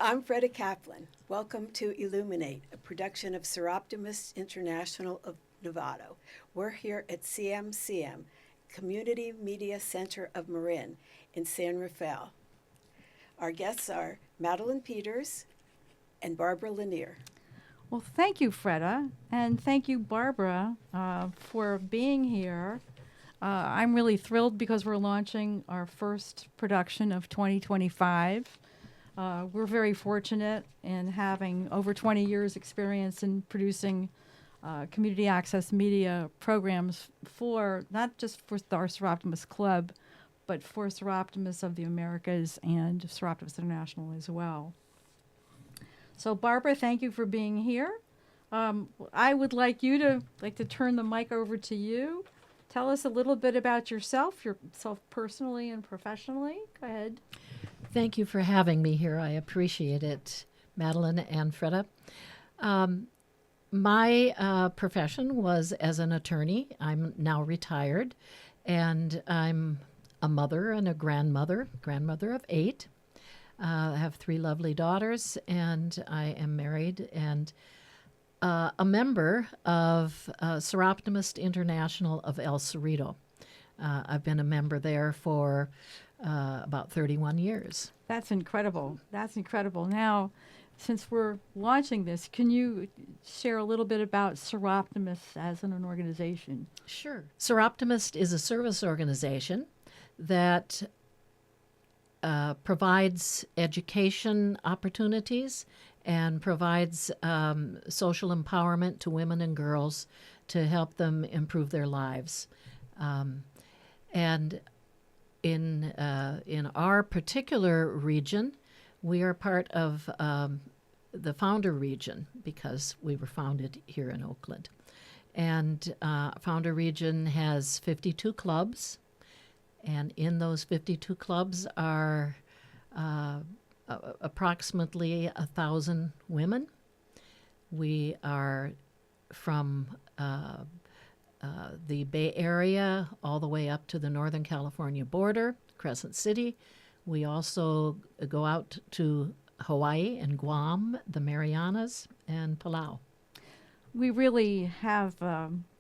I'm Freda Kaplan. Welcome to Illuminate, a production of Seroptimus International of Novato. We're here at CMCM, Community Media Center of Marin in San Rafael. Our guests are Madeline Peters and Barbara Lanier. Well, thank you, Freda, and thank you, Barbara, for being here. I'm really thrilled because we're launching our first production of 2025. We're very fortunate in having over 20 years experience in producing community access media programs for not just for our Seroptimus Club, but for Seroptimus of the Americas and Seroptimus International as well. So Barbara, thank you for being here. I would like to turn the mic over to you. Tell us a little bit about yourself personally and professionally. Go ahead. Thank you for having me here. I appreciate it, Madeline and Freda. My profession was as an attorney. I'm now retired, and I'm a mother and a grandmother of 8. I have 3 lovely daughters, and I am married and a member of Seroptimus International of El Cerrito. I've been a member there for about 31 years. That's incredible. Now, since we're launching this, can you share a little bit about Seroptimus as an organization? Sure. Seroptimus is a service organization that provides education opportunities and provides social empowerment to women and girls to help them improve their lives. And in our particular region, we are part of the Founder region because we were founded here in Oakland. And Founder region has 52 clubs, and in those 52 clubs are approximately 1,000 women. We are from the Bay Area all the way up to the Northern California border, Crescent City. We also go out to Hawaii and Guam, the Marianas, and Palau. We really have,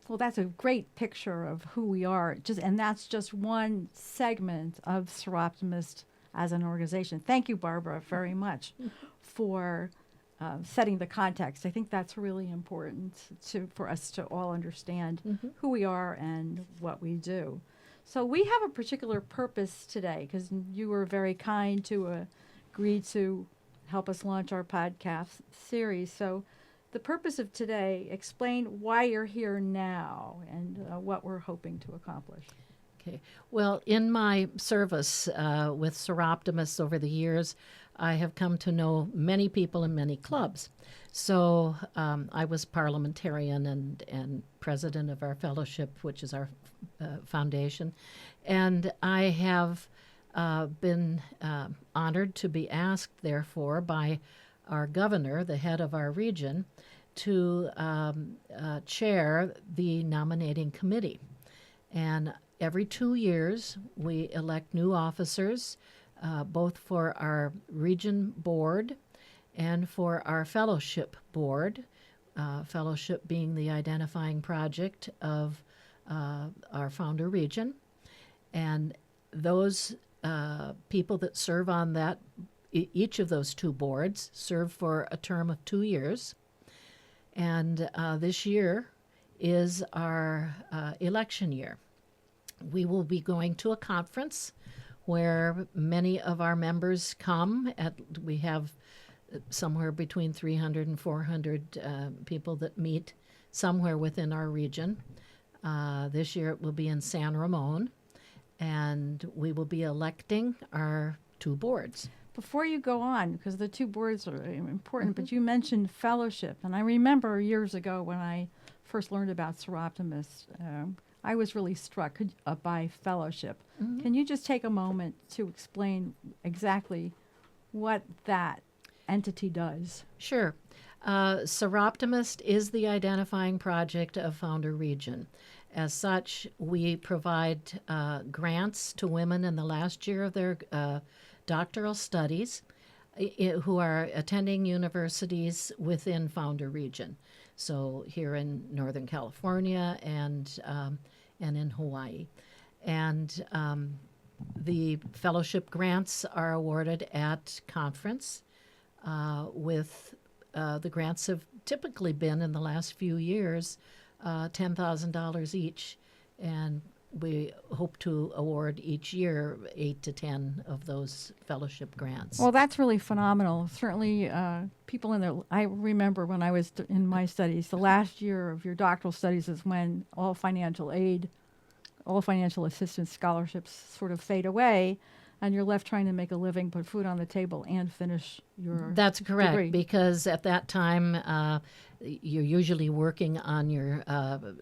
that's a great picture of who we are, and that's just one segment of Seroptimus as an organization. Thank you, Barbara, very much for setting the context. I think that's really important for us to all understand who we are and what we do. So we have a particular purpose today because you were very kind to agree to help us launch our podcast series. So the purpose of today, explain why you're here now and what we're hoping to accomplish. Okay. Well, in my service with Seroptimus over the years, I have come to know many people in many clubs. So I was parliamentarian and president of our fellowship, which is our foundation. And I have been honored to be asked, therefore, by our governor, the head of our region, to chair the nominating committee. And every 2 years, we elect new officers, both for our region board and for our fellowship board, fellowship being the identifying project of our founder region. And those people that serve on that, each of those 2 boards, serve for a term of 2 years. And this year is our election year. We will be going to a conference where many of our members come. We have somewhere between 300 and 400 people that meet somewhere within our region. This year it will be in San Ramon, and we will be electing our 2 boards. Before you go on, because the 2 boards are important, but you mentioned fellowship. And I remember years ago when I first learned about Seroptimus, I was really struck by fellowship. Can you just take a moment to explain exactly what that entity does? Sure. Seroptimus is the identifying project of Founder Region. As such, we provide grants to women in the last year of their doctoral studies who are attending universities within Founder Region. So here in Northern California and in Hawaii. And the fellowship grants are awarded at conference with the grants have typically been in the last few years $10,000 each, and we hope to award each year 8 to 10 of those fellowship grants. Well, that's really phenomenal. Certainly, people in their. I remember when I was in my studies, the last year of your doctoral studies is when all financial aid, all financial assistance scholarships sort of fade away, and you're left trying to make a living, put food on the table, and finish your. That's correct, degree. because at that time you're usually working on your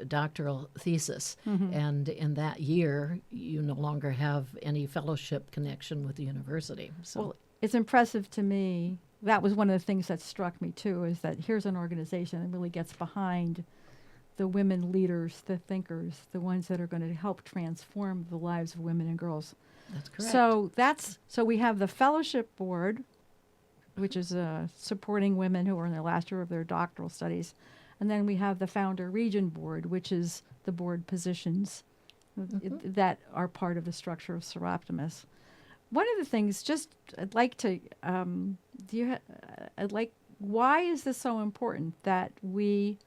doctoral thesis, and in that year you no longer have any fellowship connection with the university. So. Well, it's impressive to me. That was one of the things that struck me too, is that here's an organization that really gets behind the women leaders, the thinkers, the ones that are going to help transform the lives of women and girls. That's correct. So we have the fellowship board, which is supporting women who are in the last year of their doctoral studies, and then we have the Founder Region board, which is the board positions that are part of the structure of Seroptimus. One of the things, I'd like to, why is this so important that we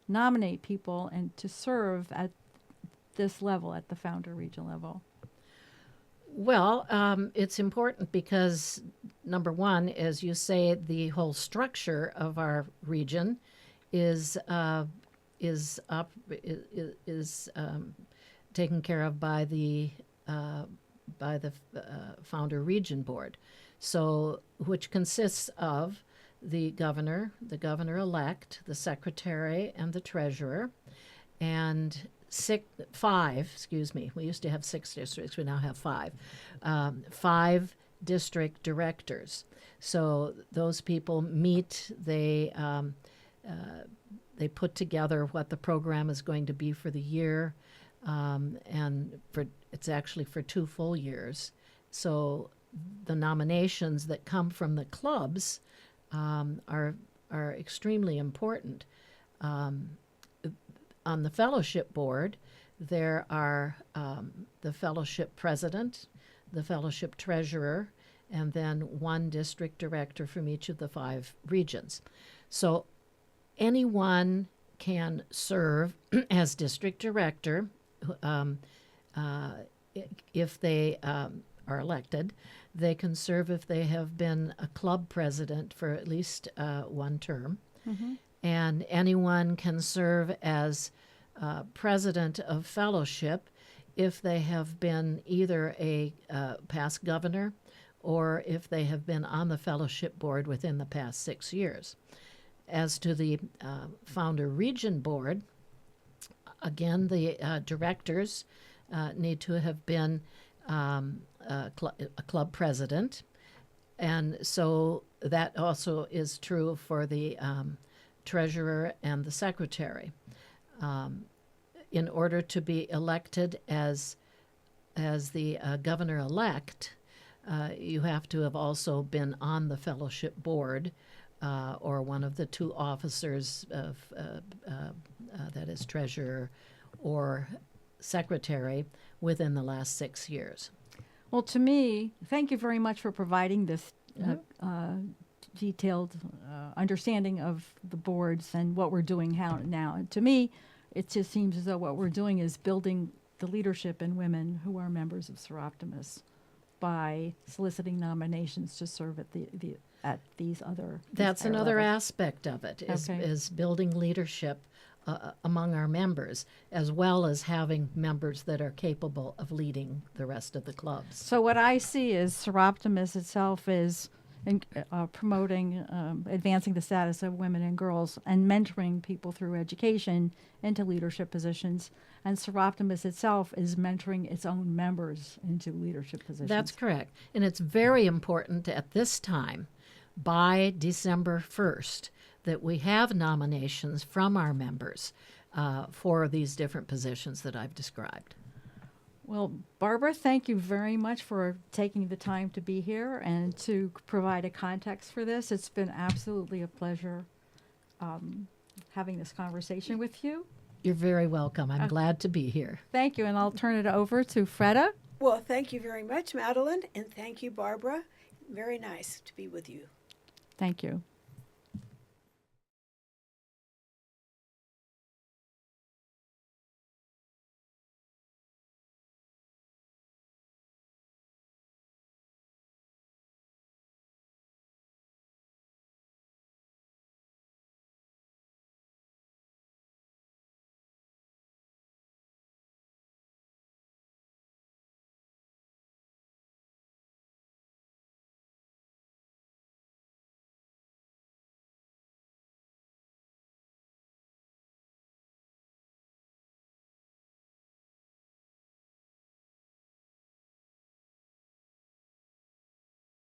nominate people and to serve at this level, at the Founder Region level? Well, it's important because, number one, as you say, the whole structure of our region is taken care of by the Founder Region Board, so which consists of the governor-elect, the secretary, and the treasurer, and five. We used to have 6 districts. We now have 5. 5 district directors. So those people meet. They put together what the program is going to be for the year, and it's actually for 2 full years. So the nominations that come from the clubs are extremely important. On the fellowship board, there are the fellowship president, the fellowship treasurer, and then 1 district director from each of the 5 regions. So anyone can serve as district director if they are elected. They can serve if they have been a club president for at least 1 term. Mm-hmm. And anyone can serve as president of fellowship if they have been either a past governor or if they have been on the fellowship board within the past 6 years. As to the Founder Region Board, again, the directors need to have been a club president. And so that also is true for the treasurer and the secretary. In order to be elected as the governor-elect, you have to have also been on the fellowship board or one of the 2 officers of that is treasurer or secretary within the last 6 years. Well, to me, thank you very much for providing this detailed understanding of the boards and what we're doing now. And to me, it just seems as though what we're doing is building the leadership in women who are members of Seroptimus by soliciting nominations to serve at these other. That's another levels. Aspect of it Okay. is building leadership among our members, as well as having members that are capable of leading the rest of the clubs. So what I see is Seroptimus itself is promoting, advancing the status of women and girls and mentoring people through education into leadership positions. And Seroptimus itself is mentoring its own members into leadership positions. That's correct. And it's very important at this time, by December 1st, that we have nominations from our members for these different positions that I've described. Well, Barbara, thank you very much for taking the time to be here and to provide a context for this. It's been absolutely a pleasure having this conversation with you. You're very welcome. I'm glad to be here. Thank you, and I'll turn it over to Freda. Well, thank you very much, Madeline, and thank you, Barbara. Very nice to be with you. Thank you.